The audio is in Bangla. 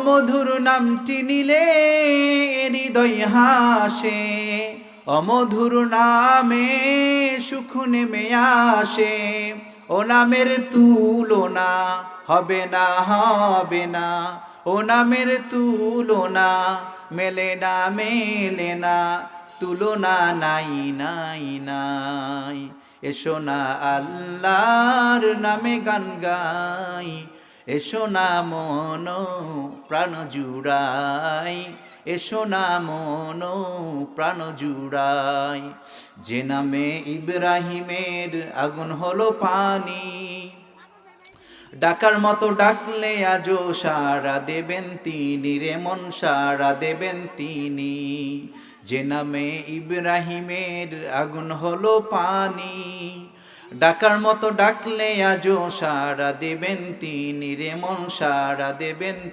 মধুর নামটি নিলে হৃদয় হাসে, অমধুর নামে সুখ নেমে আসে। ও নামের তুলনা হবে না, হবে না, ও নামের তুলনা মেলে না, মেলে না, তুলনা নাই, নাই, নাই। এসো না আল্লাহর নামে গান গাই, এসো না মন প্রাণ জুড়াই, এসো না মন প্রাণ জুড়াই। যে নামে ইব্রাহিমের আগুন হলো পানি, ডাকার মতো ডাকলে আজও সাড়া দেবেন তিনি রে মন, সাড়া দেবেন তিনি। যে নামে ইব্রাহিমের আগুন হলো পানি, ডাকার মতো ডাকলে আজও সাড়া দেবেন তিনি রে মন, সাড়া দেবেন।